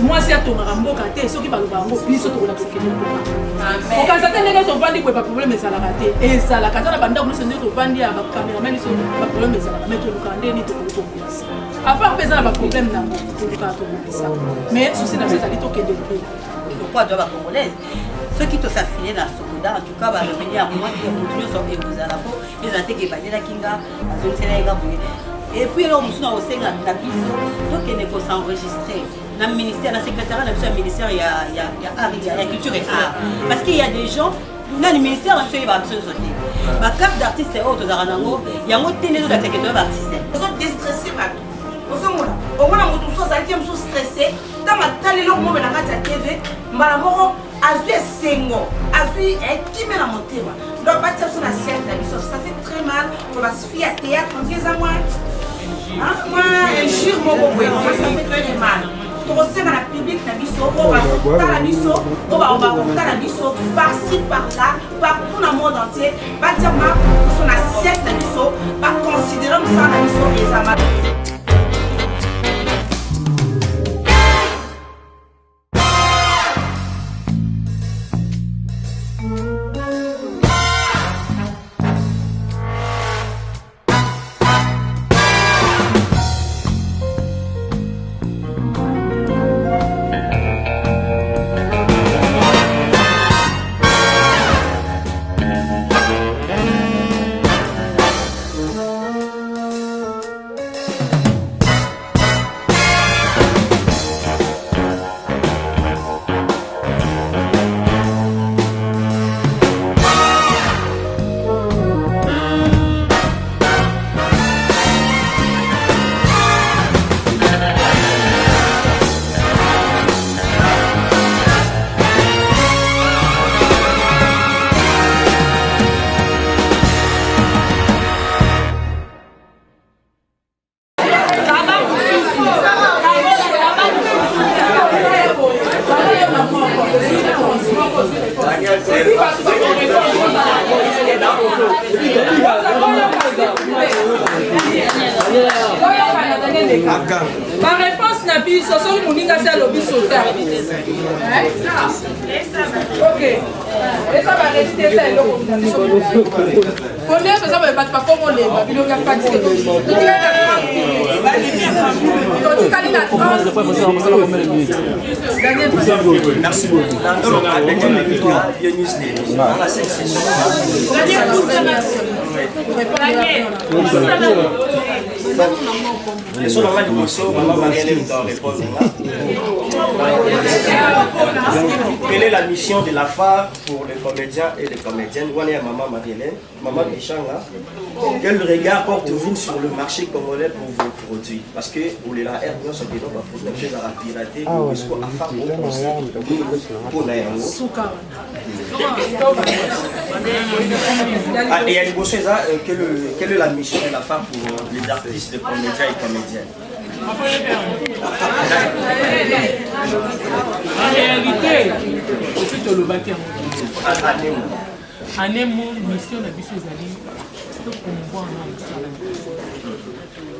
moi si atongaka mboka te soki baloba yango biso tokolakisa kende okanisa te ndenge tovandi boye baproblème ezalaka te ezalaka ata na bandako nyonso nde tovandi ya bacaméraman biso baproblème ezalaka me tolukaka ndeni tokobongisa afar mpe eza na baproblème nango tolukaka tobongisa mais susi na biso ezali tokende mpe pourquoi doit ba congolaise ceux qui te s'affiler dans ce coup en tout cas va revenir à moi qui continue sur les vous à la peau les attaques et bailler la kinga à zone sénégal et puis alors nous sommes au Sénégal la biso donc il faut s'enregistrer dans le ministère dans le secrétariat dans le ministère il y a culture et art parce qu'il y a des gens dans le ministère il va absolument sauter ma carte d'artiste est autre dans nango il y a moté les autres secrétaires d'artiste ils sont déstressés maintenant au moins on tout ça qui me sont stressés dans ma télé là moi na kati ya TV mbala moko azui esengo azui ekime na motema donc bati biso na scène na biso ça fait très mal pour la fille à théâtre on dit ça moi injure moko boye ça fait très mal tokosenga na public na biso bakotala biso bakotala biso par-ci par-là partout na monde entier batia ma biso na scène na biso baconsidere mosala na biso ezama Ma réponse n'a pas sur mon indication à l'objet sauter. Ok. Et ça va rester ça. On est ça va pas comme on est. Il y a pas de merci beaucoup. Quelle est la mission de la phare pour les comédiens et les comédiennes? Voilà maman Marie-Hélène, maman Bichanga. Quel regard portez-vous sur le marché congolais pour vos produits? Parce que vous les la R, nous sommes des gens qui ont la pirater, pour et il y a des choses, quelle est la mission de la phare pour les artistes, les comédiens et comédiennes? En réalité, c'est tout le bâtiment. En un mot, mission de Bissou Zali, c'est qu'on voit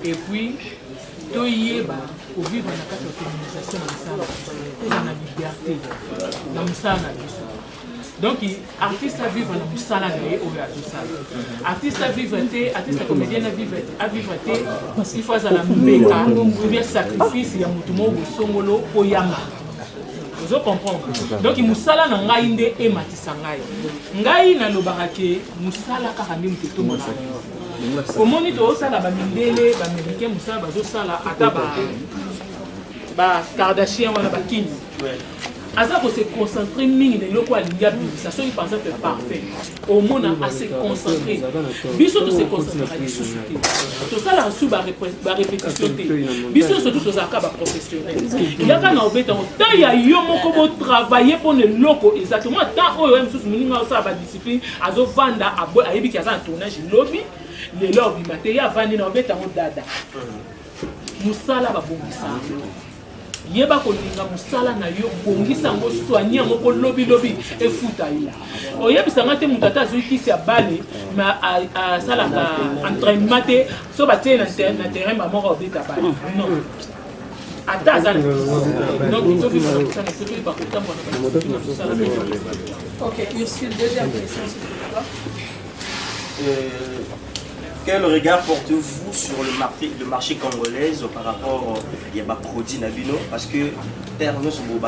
et puis, tout y est, pour vivre dans la organisation de la liberté, dans le donc, artiste à vivre dans le salon artiste à vivre, artiste comédien à vivre, parce qu'il faut à la mbeka, ou bien sacrifice, il y a mutumo ou songolo, oyama. Vous comprenez? Donc, musala na ngai nde e matisa ngai. Ngai na lobarake musala ka handi mteto mona. Omoni to osala ba mindele, ba américain musala bazo sala ata ba Kardashian wana ba Kim. Aza ko se concentrer mingi na loko alinga bisa so par exemple parfait. Au monde à se concentrer. Biso to se concentrer sur tout ça là sous ba répétition té. Biso surtout to zaka ba professionnel. Il y a quand on beta tant ya yo moko bo travailler pour le loko exactement tant o même sous mininga ça ba discipline azo vanda abo ayebi ki aza tournage lobby les lobby matériel vandi na beta mo dada. Musala ba bongisa. Yeba kolinga musala na yo bongisa ngo soigner ngo lobby e futa ila oyebisa ngate mutata azukisi abale ma a sala ka entraînement te so batie na terrain mama ko beta bale non ata aza na biso donc tozovivre na mosala soki bakotambola na mosala. Ok, Ursule, deuxième question, s'il vous plaît. Quel regard portez-vous sur le marché congolais par rapport à produits Nabino? Parce que terre nous sommes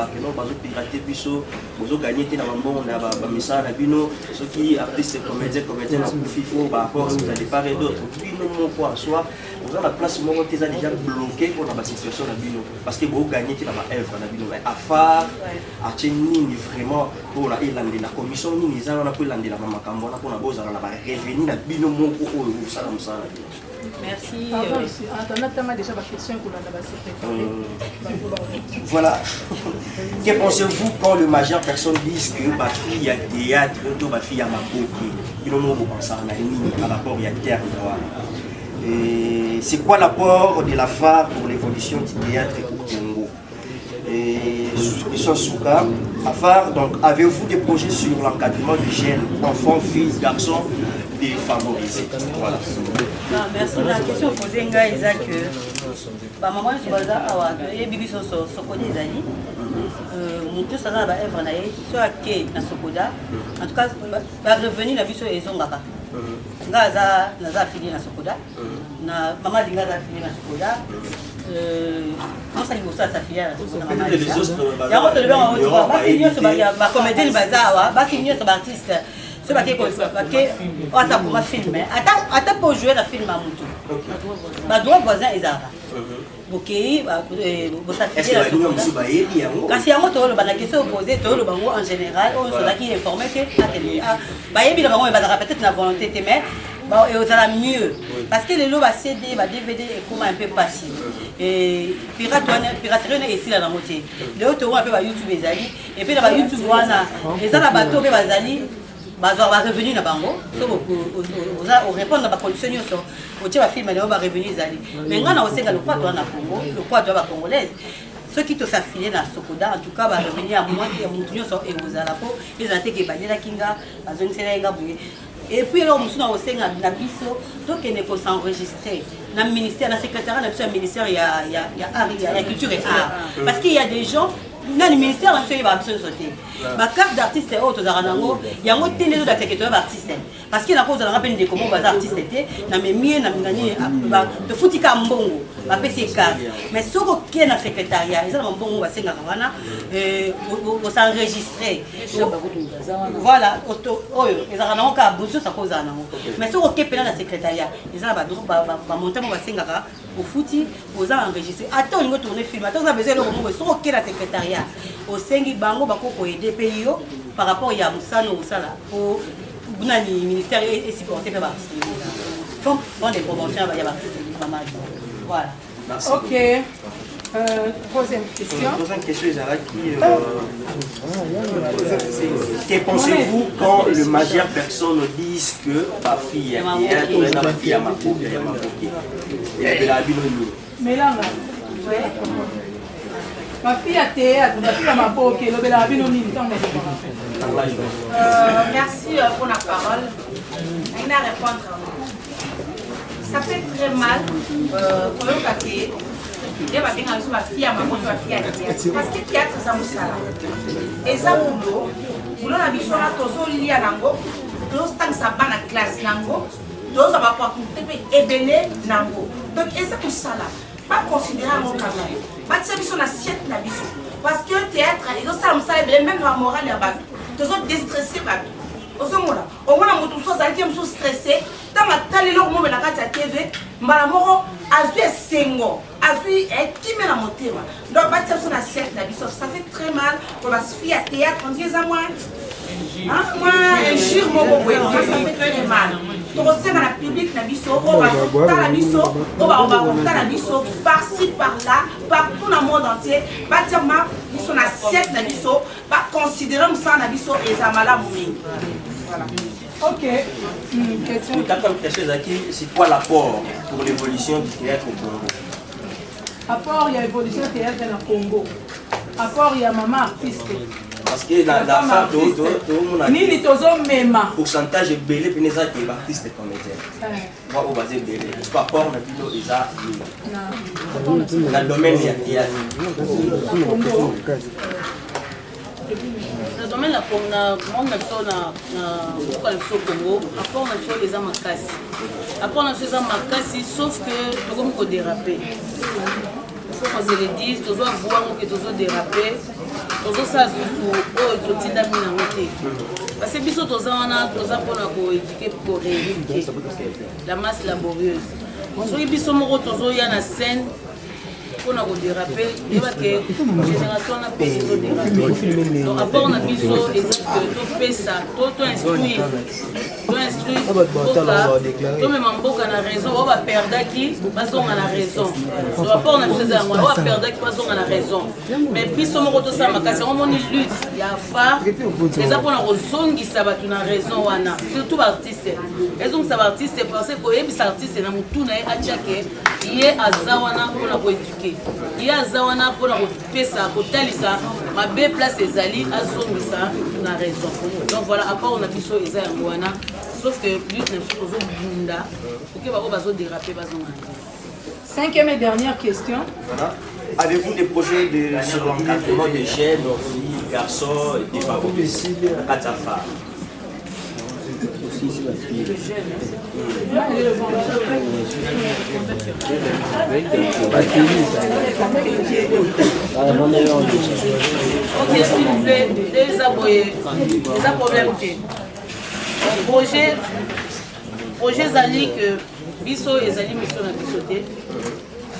pirater biso, nous gagner na mambo na misa Nabino, ceux qui artistes comédiens na fifo par rapport à des part et d'autres. Puis nous pour en soi, nous avons la place où on est déjà bloqué pour la situation Nabino parce que vous gagnez qui na ma œuvre Nabino. À phare, à Tchéni vraiment pour la commission ni les gens on a pour l'andi la maman Kambona pour la bosse on a revenu Nabino mon pour ça. Merci. Déjà ma question voilà. Que pensez-vous quand le majeure personne dit que ma fille a théâtre, ma fille a ma beauté? Il nous pense à rapport à terre. C'est quoi l'apport de la phare pour l'évolution du théâtre au Congo? Question Souka, à phare, donc avez-vous des projets sur l'encadrement des jeunes, enfants, filles, garçons défavorisés? Voilà. Non, merci. La question posée est que maman je baza awa et bibi sokodi ezali mutu sana ba œuvre na ye so ake na sokoda en tout cas ba revenu na biso ezongaka ngaza naza fili na sokoda na mama linga za fili na sokoda on s'ali bossa sa fille na mama ya ko to le ba finir so ba comédien baza awa ba finir so ba artiste ce baquet on a pour filmer attends pour jouer la film à mutu ba droit voisin ezara bokei est-ce que kasi yango tolo bana question posée tolo bango en général on se qui informé que atelier ba yebi bango ba peut-être na volonté mais bah et ça mieux parce que les lots va CD va DVD et comment un peu passif et piraterie ici là dans côté les autres un peu ba YouTube ezali et puis là YouTube wana ezala bato be bazali va revenir na bango au répondre à condition nyonso otie ba film na ba revenir zali mais ngana osenga le quadre na Congo le quadre ba congolaise ceux qui te s'affiler na sokoda en tout cas va revenir à moi et mutu nyonso et vous ala po ezate ke banyela kinga bazongisela nga buye et puis là musuna osenga na biso donc il ne faut s'enregistrer na ministère na secrétaire na biso ministère ya culture et art parce qu'il y a des gens dans le ministère on fait ba sauter ma carte d'artiste autre zaranango yango télé do secrétaire d'artiste parce qu'il a cause na rappel de comment ba artiste était na memie na ngani ba te futika mbongo ba pc carte mais soko qui na secrétariat ils ont mbongo ba senga wana on s'enregistrer voilà oyo zaranango ka buso sa cause nango mais soko qui pena na secrétariat ils ont ba monter ba senga ka au fouti aux enregistrés attends on tourner film attends on a besoin de soko qui na secrétariat au sengi bango bakoko aider pays par rapport ya musano usala pour bunani ministère et supporter par font des promotions ya artistes voilà. Merci. OK. Troisième question. Troisième question que pensez-vous quand le majeure personne dit que ma fille est ma fille à ma beauté et la mais là ma fille a théâtre, ma fille a ma peau, qui est le bel abîme. Merci pour la parole. Il va répondre. Ça fait très mal pour le papier. Il va bien ma fille à ma peau, ma fille à théâtre. Parce que théâtre, ça me sert. Et ça, boulot, la bichon là, tozo lia nango, tozo stang sa ban à classe nango, tozo va pouvoir couper ébélé nango. Donc, et ça, tout ça là. Pas considérer mon travail. Pas de son assiette la biso. Parce que le théâtre, ils ont ça, même la morale est bateau. Ils ont déstressé bateau. Au moins, on a tout stressé. Dans ma télé, on a la TV. Malamoro, a vu Sengo, a vu qui met la montée. Donc, pas de son assiette la biso. Ça fait très mal pour la fille à théâtre. On dit à moi. Moi, un jure mon bobo. Ça fait très mal. Donc, on la public na biso, on va porter la biso, on va porter la biso par-ci par-là, partout dans le monde entier. Bâtiment, ils sont assiette na biso, pas considérer ça na biso et ça m'a la moumi. Voilà. OK. Question. C'est quoi l'apport pour l'évolution du théâtre au Congo? Apport, il y a évolution du théâtre au Congo. Apport, il y a maman artiste. parce que dans la fin nini tozomema pourcentage ebele mpene eza ke baartiste comédien mwa oyo baza ebele po apport na bino eza na domaine ya théâtre. Le domaine la monde na biso na biso Congo, apport na biso eza makasi. Apport na biso eza makasi sauf que tokomi kodéraper. Il faut qu'on se le dise, tozo voir que tozo déraper. Tozo ça surtout oh totinda mina ngote. Parce que biso toza wana toza pona ko éduquer pour rééduquer la masse laborieuse. Soki biso moko tozo ya na scène pour nous déraper, il y a que génération n'a pas de déraper. Donc, à part on a mis ça, et tout ça, tout instruit, tout même en boucle on a raison, on va perdre qui, parce qu'on a raison. Donc, à part on a mis ça, on va perdre qui, parce qu'on a raison. Mais puis, si on a ça, on lutte, il y a phare, les gens pour nous qui savent qu'on a raison, surtout l'artiste. Et donc, ça va artiste, parce que les artistes, ils ont tout à chaque, il est à Zawana pour nous éduquer. Il y a Zawana pour la ça, pour talisa, ma belle place est Ali, à Zomisa, on a raison. Donc voilà, à part on a mis ça, ils ont Wana, sauf que lui, nous sommes au Bunda, pour que va déraper, va Cinquième et dernière question. Voilà. Avez-vous des projets sur l'encadrement des jeunes, filles, garçons, défavorisés, à Katsafa? Ok, s'il vous plaît, des problèmes. Projet Zali que Bisso et Zali mission à Bissoté.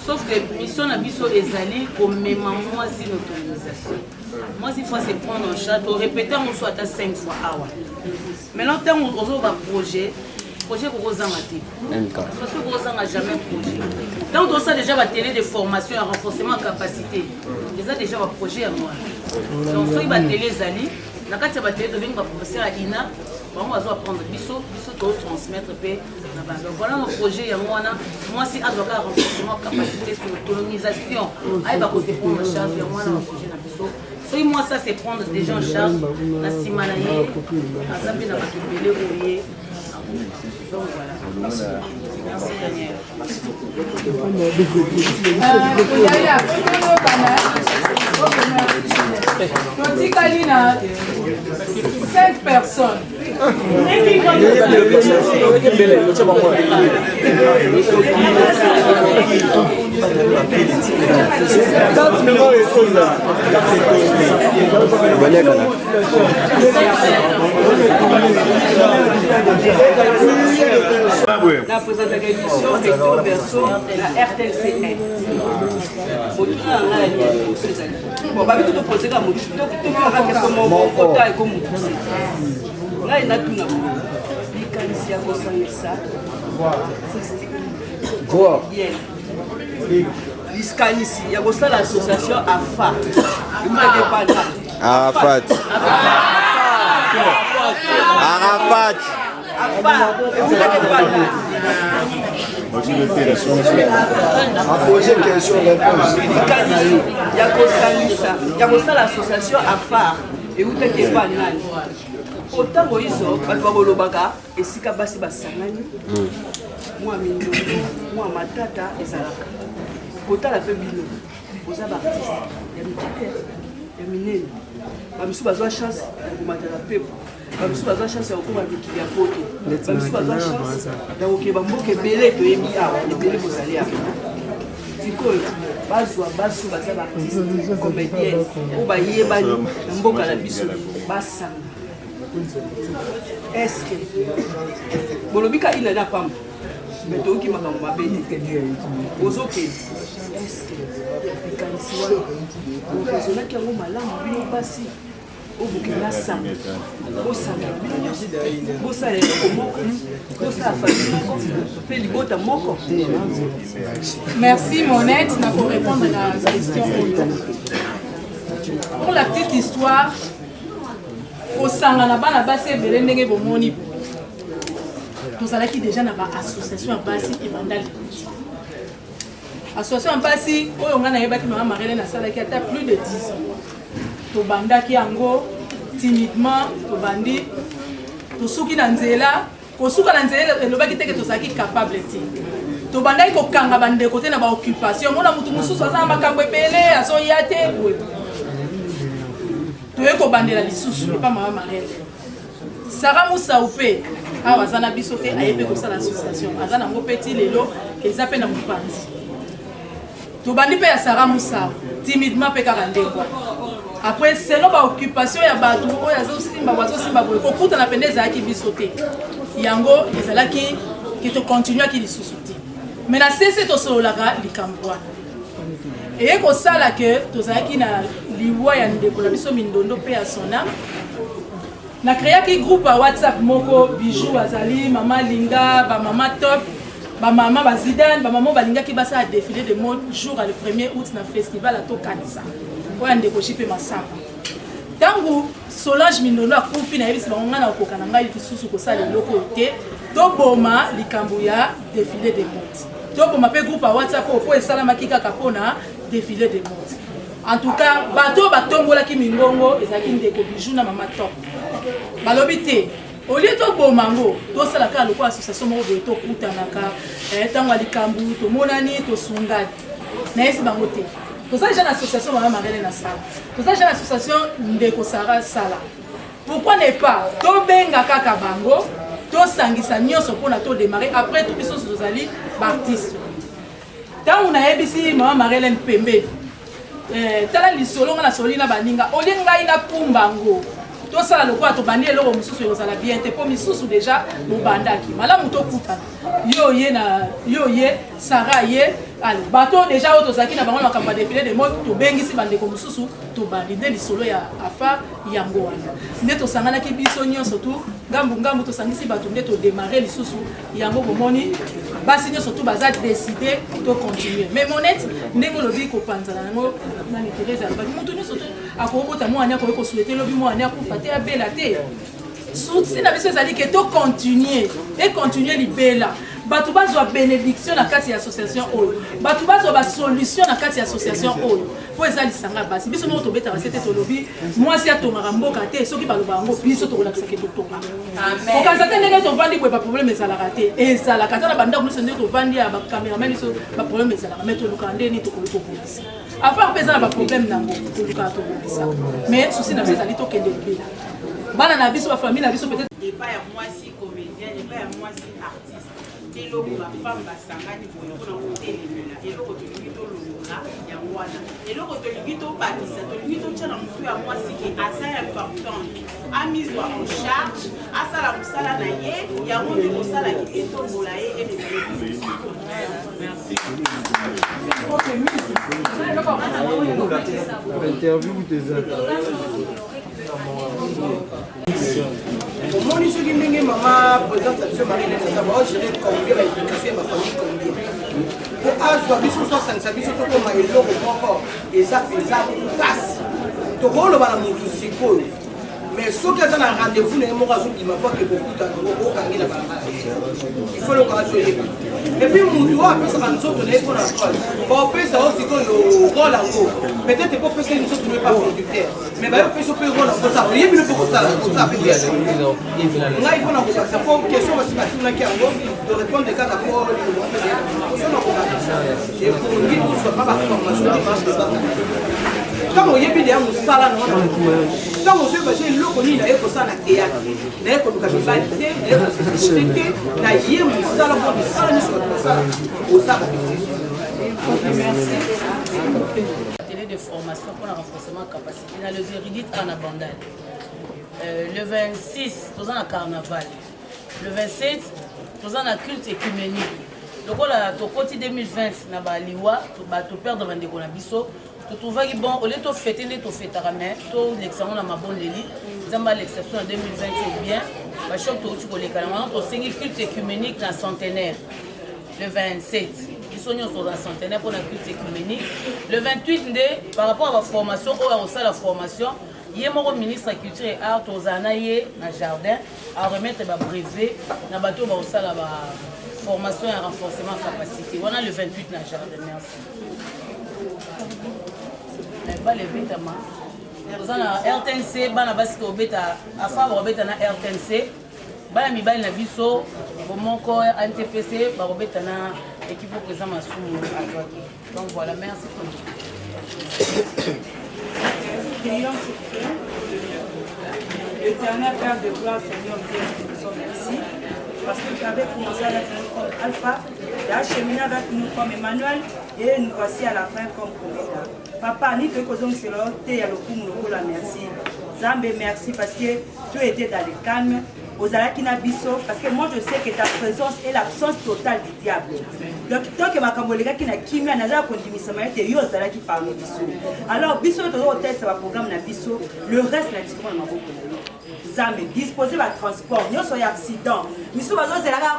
Sauf que mission à Bisso et Zali comme même moi si l'autorisation. Moi s'il faut se prendre en charge, répéter on soit à 5 fois. Maintenant tant on va projet pour aux amatés. Parce que vous n'avez jamais projet. Dans tout ça déjà va télé de formation et renforcement de capacité. Déjà un projet à moi. Donc ça il va télé Zali. La carte va télé devient va professeur à Ina. On va apprendre biso pour transmettre paix. Voilà mon projet à moi. Moi si avocat renforcement de capacité sur l'autonomisation. Il va côté prendre en charge et moi mon projet na biso. So moi ça c'est prendre des gens en charge. La simanaye. Azabi na bakibele oye. Donc voilà. Merci Daniel. Merci. 5 personnes. La présentation émission Recto Verso la RTLC1. Bon, bah, tout poser comme tout est comme là, il y a tout le monde. Il y a aussi l'association AFA. Arafat. Il y a aussi l'association AFA. Et vous n'êtes pas nani. Autant que isso, bato bakolobaka esika basi basangani. Moi mingi, moi matata ezalaka. Kota la fe bino. Oza ba artiste. Ya mitete, ya minene. Ba misu bazwa chance ya komatala pepo. Ba misu bazwa chance ya kokoma mikili ya poto. Ba misu bazwa chance ya kokeba mboka ebele toyebi awa, ebele bozali awa. Sikoyo bazwa basu baza ba artiste comédienne. O ba yebani na mboka na biso basanga. Est-ce que bolobika il n'a pas mais toi qui m'a mabeli ozoke est-ce que ikanisiwa okazona kyango malamu bino basi obukela sanga bosanga bosala moko bosala famille moko pe libota moko. Merci Monette pour répondre à la question. Pour la petite histoire, au Sangana bana basi ebele ndenge bomoni tozalaki déjà na ba association ya basi ebandali association ya basi oyo nga nayebaki mama Marlène asalaki ata plus de 10 ans tobandaki yango timidement tobandi tosuki na nzela kosuka na nzela elobaki teke tozalaki capable te tobandaki kokanga bandeko te na baoccupation mona mutu mosusu aza na makambo ebele azoya te boye toye kobandela lisusu epa mama Marielle Sarah Moussao mpe awa aza na biso te ayebi kosala association aza nango mpe ti lelo eza mpe na mopanzi tobandi mpe ya Sarah Moussao timidement mpe kaka ndeko après selo baoccupation ya bato oyo azosimba boye kokutana pende ezalaki biso te yango ezalaki ke tokontinuaki lisusu te mais na sese tosololaka likambo wana eye kosala ke tozalaki na liwa ya ndeko na biso mindondo mpe ya sona na créaki groupe ya WhatsApp moko bijou azali mama linga bamama top bamama bazidane bamama balingaki basala défilé de mode jour à le 1er août na festival atokanisa oyo ndeko jipe masamba ntango Solange mindondo akufi na yebisi bango nga na okoka na ngai lisusu kosala eloko te toboma likambo ya défilé de mode toboma mpe groupe ya WhatsApp oyo po esalamaki kaka mpona défilé de mode en tout cas bato batombolaki mingongo ezalaki ndeko bijou na mama top balobi te olie toboma ngo tosala kaka lokola association moko boye tokutanaka ntango ya likambo tomonani tosungani nayesi bango te tozali jeune association mama Marielle na sala tozali jeune association ndeko Sarah sala pourquoi ne pas tobenga kaka bango tosangisa nyonso mpona todémarrer après tout biso tozali baartiste ntango nayebisi mama Marielle pembeni tala lisolo nga na soli na baninga olie ngai napumba ngo tosala lokola tobandi eloko mosusu ekozala bien te mpo misusu deja mobandaki malamu tokutana yo ye Sarah ye ale bato deja oyo tozalaki na bango na makambo ya défilé de mode tobengisi bandeko mosusu tobandi nde lisolo ya afa yango wana nde tosanganaki biso nyonso tu ngambu tosangisi bato nde todémarre lisusu yango bomoni basi nyonso tu baza décidé tocontinue mais monete ndenge olobi kopanzana nango nani Thérèse alobaki moto nyonso tu akobota mwana akoki kosuete lobi mwana akufa te abela te souti na biso ezali ke tocontinue econtinue libela bato bazwa bénédiction na kati ya association oyo bato bazwa basolution na kati ya association oyo po eza lisanga basi biso moko tobetaka se te tolobi mwasi atongaka mboka te soki baloba yango biso tokolakisaki totongaka okanisa te ndenge tovandi boye baproblème ezalaka te ezalaka ata na bandako nyonso ndenge tovandi ya bacaméraman biso baproblème ezalaka mais tolukaka ndeni tokoli kobongisa afar mpe eza na baproblème nango tolukaka tobongisa mais susi na biso ezali tokende libela bana na biso bafamille na biso peut-être epai ya mwasi comédien epai ya mwasi artiste eloko bafemme basangani boye mpona kotelemela eloko tolingi tolongola yango wana eloko tolingi tobakisa tolingi totya na motu ya mwasi ke aza important amizwa en charge asala mosala na ye yango nde kosalaki etombola ye omoni soki ndenge mama présidente biso Marielle baogere combien baéducation ya bafamille combien po azwa biso tosangisa biso tokoma eloko moko eza mpenza kasi tokoloba na motu sikoyo mais soki aza na rendez-vous na ye moko azobima po ake kokutana okangi na balabala il faut lokanga toyebi epuis motu oyo apesaka nzoto na ye mpona role baopesa o sikoyo role yango peut-être po opesa nzoto no epa producteur mais bayopesa mpe role yango osala oyebi no mpe kosala mpe ngai mpona kokakisa po question basi batunaki yango torépondre kaka po sona kokakisa epongi toswapa baformation ntango oyebi deya mosala na wana ntango ozoyi baje eloko nini naye kosala na théâtre naye koluka mibali te naye kosese te na ye mosala mpo misala nyonso bato basala osala atelier de formation pour le renforcement de capacité dans les érudites en abandon. Le 26, nous avons un carnaval. Le 27, nous avons un culte écuménique. Donc, au côté 2020, nous avons un perdre de Bisso. Tu trouves que bon, au lieu de fêter, tu fêtes à ramène, tu l'exception dans ma bonne délit. Nous avons l'exception en 2020, c'est bien. Parce que tu as le culte écuménique dans le centenaire. Le 27. Ils sont dans le centenaire pour la culte écuménique. Le 28, par rapport à la formation, la formation, il y a mon ministre de la Culture et Art aux Anaïe dans le jardin à remettre le brevet dans le bateau pour la formation et renforcement de capacité. On a le 28 dans le jardin. Merci. Pas lever ta main. toza na RTNC bana basi tobeta afa bakobeta na RTNC bana mibali na biso bomoko NTPC bakobeta na équipe président Masumu azwaki. Donc voilà, merci pour L'éternel Père de gloire, Seigneur Dieu, nous sommes ici parce que tu avais commencé avec nous comme Alpha, tu as cheminé avec nous comme Emmanuel et nous voici à la fin comme Omega. Papa, ni te causons sur l'autre, et à la merci. Zambé, merci parce que tu étais dans le calme. Aux Alakinabissos, parce que moi je sais que ta présence est l'absence totale du diable. Donc, tant que ma camboléga qui n'a kimia n'a pas continué sa maîtrise, il y a qui parle de Bissot. Alors, Bissot est au test, ça va programme na Bissot, le reste n'a pas de Zambé, disposer votre transport, nous sommes accident. Nous sommes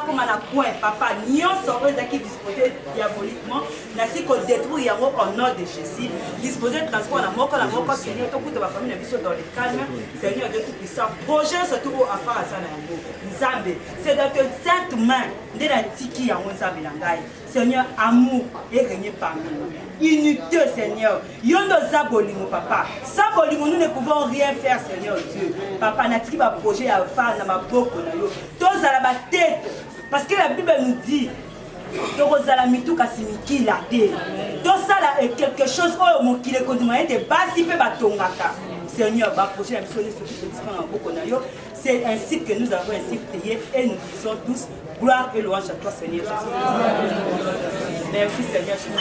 comme à la coin, papa, nous sommes qui disposer diaboliquement, nous sommes détruits au nom de Jésus. Disposer de transport, la mort, Seigneur, tout de ma famille, nous sommes dans le calme, Seigneur Dieu Tout-Puissant. Projet surtout à faire à Zambé, c'est dans tes saintes mains, de la tiki à Zambé Langai. Seigneur, amour et régner parmi nous. Unité, Seigneur. Yondo Zabolimo, papa. Zabolimo, nous ne pouvons rien faire, Seigneur Dieu. Papa, n'a-t-il pas projet à faire dans ma bouche? Tous à la tête. Parce que la Bible nous dit. Donc, la quelque chose qui est continué de basi pe batongaka. Seigneur, c'est ainsi que nous avons ainsi prié et nous disons tous gloire et louange à toi, Seigneur Jésus. Merci, Seigneur Jésus.